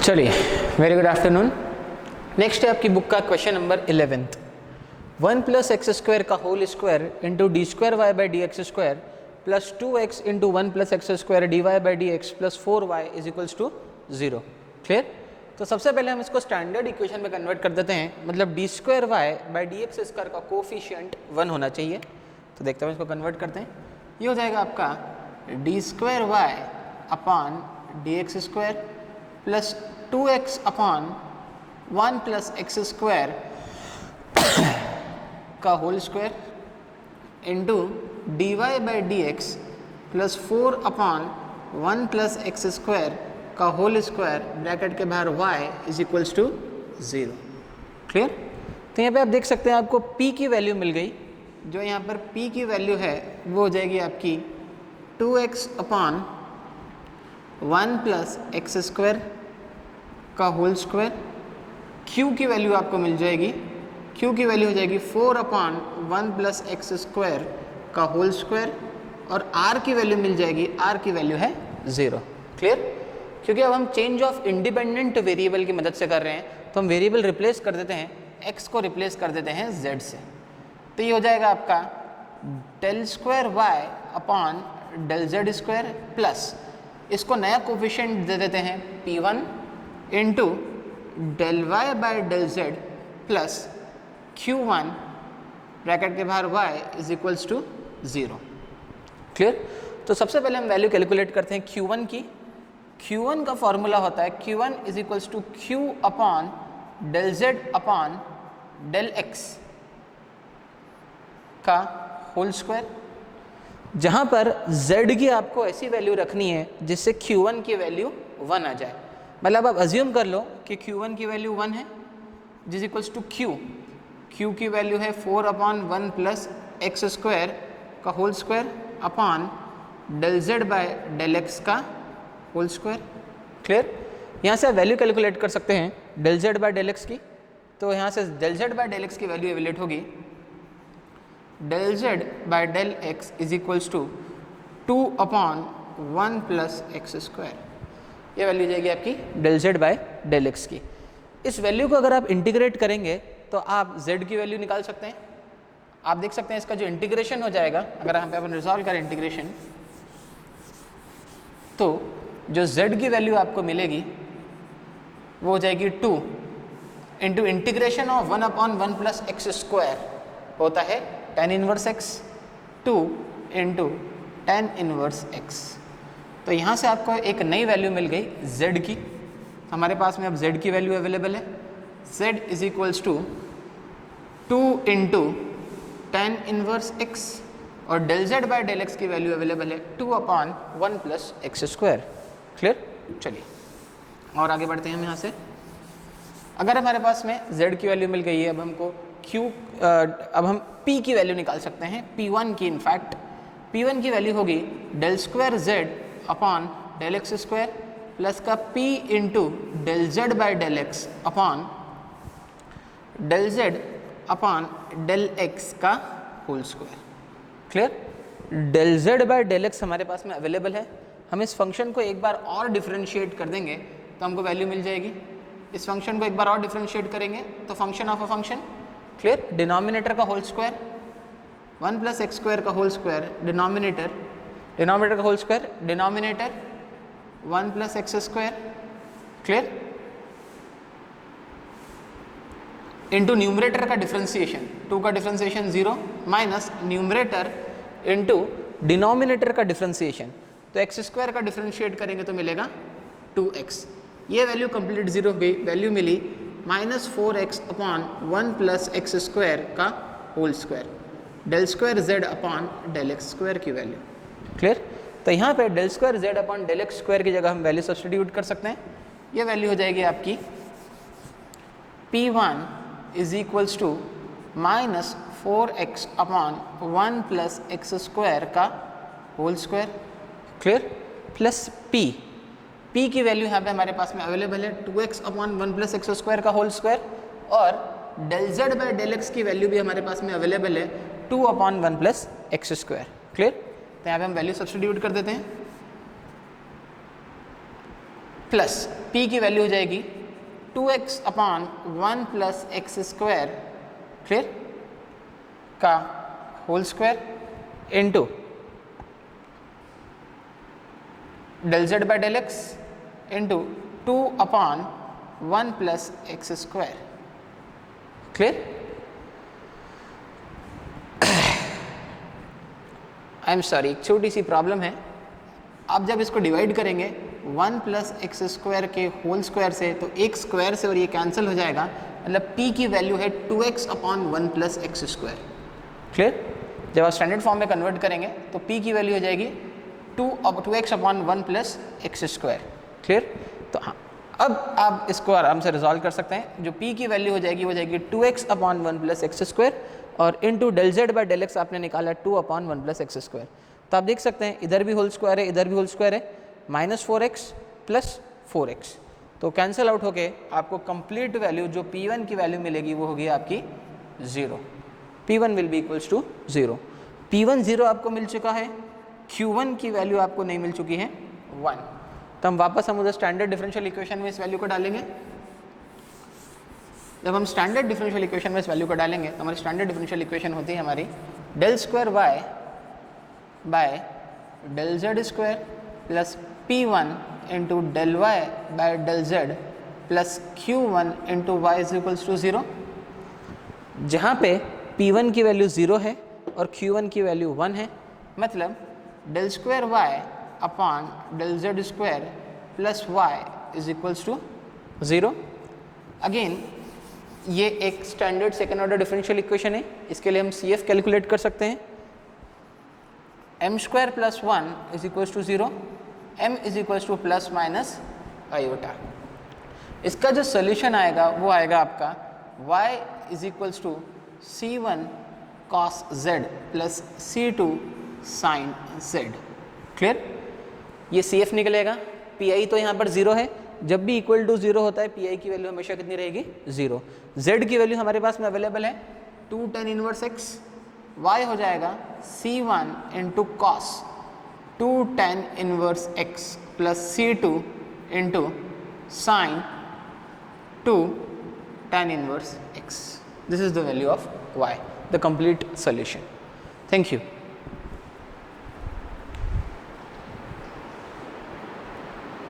चलिए, very good afternoon. Next है आपकी बुक का question number 11th। 1 plus x square का whole square into d square Y by D x square plus 2x into 1 plus x square d y by D x plus 4y is equals to 0। Clear? तो सबसे पहले हम इसको standard equation में convert कर देते हैं, मतलब D square Y by D x square का कोफिशिएंट 1 होना चाहिए। तो देखते हैं इसको कन्वर्ट करते हैं। ये हो जाएगा आपका d square Y upon d x square plus 2x upon 1 plus x square का whole square into d y by D x plus 4 upon 1 plus x square का होल स्क्वायर ब्रैकेट के बाहर y is equals to 0। Clear? तो यहाँ पे आप देख सकते हैं आपको p की वैल्यू मिल गई। जो यहाँ पर p की वैल्यू है वो हो जाएगी आपकी 2x upon 1 plus x square का होल स्क्वायर। q की वैल्यू आपको मिल जाएगी, q की वैल्यू हो जाएगी 4 अपॉन 1 प्लस एक्स स्क्वायर का होल स्क्वायर, और r की वैल्यू मिल जाएगी, r की वैल्यू है 0। क्लियर? क्योंकि अब हम चेंज ऑफ इंडिपेंडेंट वेरिएबल की मदद से कर रहे हैं, तो हम वेरिएबल रिप्लेस कर देते हैं, x को रिप्लेस कर देते हैं z से। तो ये हो जाएगा आपका del square y upon del z square plus इसको नया कोफिशिएंट दे देते हैं p1 into del Y by del Z plus q1 bracket के बाहर y is equals to 0। Clear? तो सबसे पहले हम वैल्यू कैलकुलेट करते हैं q1 की। q1 का फॉर्मूला होता है q1 is equals to q upon del z upon del x का होल स्क्वायर, जहाँ पर z की आपको ऐसी वैल्यू रखनी है जिससे q1 की वैल्यू 1 आ जाए। मतलब आप अज्यूम कर लो कि q1 की वैल्यू 1 है, जिस इक्वल्स टू q की वैल्यू है 4 अपॉन 1 प्लस एक्स स्क्वायर का whole square upon del z by del x का होल स्क्वायर। क्लियर? यहाँ से आप वैल्यू कैलकुलेट कर सकते हैं del z by del x की। तो यहाँ से del z by del x की वैल्यू एवेलेट होगी del z by del x is equals to 2 upon 1 plus x square. ये वैल्यू जाएगी आपकी del z by del x की। इस वैल्यू को अगर आप इंटीग्रेट करेंगे तो आप z की वैल्यू निकाल सकते हैं। आप देख सकते हैं इसका जो इंटीग्रेशन हो जाएगा, अगर हम अपन रिजॉल्व करें इंटीग्रेशन, तो जो z की वैल्यू आपको मिलेगी वो हो जाएगी 2 into integration of 1 upon 1 plus x square होता है tan inverse x, 2 into tan inverse x। तो यहाँ से आपको एक नई वैल्यू मिल गई z की। हमारे पास में अब z की वैल्यू अवेलेबल है, z is equals to 2 into tan inverse x, और del z by del x की वैल्यू अवेलेबल है 2 upon 1 plus x square. Clear? चलिए और आगे बढ़ते हैं हम यहाँ से। अगर हमारे पास में z की वैल्यू मिल गई है, अब हमको अब हम p की वैल्यू निकाल सकते हैं, p1 की। इनफैक्ट p1 की वैल्यू होगी del square z upon del X square plus का p into del z by del x upon del z upon del x का whole square. Clear? Del z by del x हमारे पास में available है। हम इस function को एक बार और डिफरेंशिएट कर देंगे तो हमको वैल्यू मिल जाएगी। इस फंक्शन को एक बार और डिफरेंशिएट करेंगे तो function of a function. Clear? Denominator का whole square 1 plus x square का होल स्क्वायर, डिनोमिनेटर का whole square, denominator 1 plus x square. Clear? Into numerator का डिफरेंशिएशन, 2 का differentiation 0 minus numerator into denominator का डिफरेंशिएशन, तो x square का differentiate करेंगे तो मिलेगा 2x। ये वैल्यू कंप्लीट 0 गई, वैल्यू मिली minus 4x upon 1 plus x square का whole square, del square z upon del X square की वैल्यू। क्लियर? तो यहाँ पे del square z upon del X square की जगह हम वैल्यू सब्स्टिट्यूट कर सकते हैं। ये वैल्यू हो जाएगी आपकी p1 is equals to minus 4x upon 1 plus x square का whole square. Clear? Plus p की वैल्यू यहाँ पे हमारे पास में अवेलेबल है 2x upon 1 plus x square का होल स्क्वायर, और del z by del x की वैल्यू भी हमारे पास में अवेलेबल है 2 upon 1 plus x square. Clear? तो यहाँ पे हम वैल्यू सब्स्टिट्यूट कर देते हैं। प्लस p की वैल्यू हो जाएगी 2x upon 1 plus x square फिर का whole square into del Z by del X into 2 upon 1 plus x square. Clear? I am sorry, एक छोटी सी प्रॉब्लम है। आप जब इसको डिवाइड करेंगे 1 प्लस एक्स स्क्वायर के होल स्क्वायर से, तो एक स्क्वायर से और ये कैंसिल हो जाएगा, मतलब p की वैल्यू है 2x upon 1 plus x square. Clear? जब आप स्टैंडर्ड फॉर्म में कन्वर्ट करेंगे तो p की वैल्यू हो जाएगी 2x upon 1 plus x square. Clear? तो हाँ, अब आप इसको आराम से रिजॉल्व कर सकते हैं। जो p की वैल्यू हो जाएगी 2x upon 1 plus x square और into del Z by del x आपने निकाला 2 अपॉन 1 प्लस एक्स स्क्वायर। तो आप देख सकते हैं इधर भी होल स्क्वायर है, इधर भी होल स्क्वायर है, -4x प्लस 4x, तो कैंसिल आउट होके आपको कंप्लीट वैल्यू जो p1 की वैल्यू मिलेगी वो होगी आपकी 0। p1 will be equals to 0। p1 0 आपको मिल चुका है, q1 की वैल्यू आपको नहीं मिल चुकी है 1। तो हम वापस उधर स्टैंडर्ड डिफरेंशियल इक्वेशन में इस वैल्यू को डालेंगे। जब हम स्टैंडर्ड डिफरेंशियल इक्वेशन में इस वैल्यू को डालेंगे तो हमारी स्टैंडर्ड डिफरेंशियल इक्वेशन होती है हमारी del square Y by del Z square plus p1 into del Y by del Z plus q1 into Y is equals to 0, जहाँ पे p1 की वैल्यू 0 है और q1 की वैल्यू 1 है। मतलब del square Y upon del Z square plus Y is equals to 0। Again ये एक standard second order differential equation है, इसके लिए हम CF कैलकुलेट कर सकते हैं। m square plus 1 is equals to 0, m is equals to plus minus iota. इसका जो सोल्यूशन आएगा वो आएगा आपका y is equals to c1 cos z plus c2 sin z। Clear? ये CF निकलेगा, PI तो यहाँ पर 0 है, जब भी इक्वल टू 0 होता है PI की वैल्यू हमेशा कितनी रहेगी 0। Z की वैल्यू हमारे पास में अवेलेबल है 2 tan इनवर्स x, y हो जाएगा c1 into cos 2 tan inverse x plus c2 into sine 2 tan inverse x। This is the value of y, the complete solution. Thank you.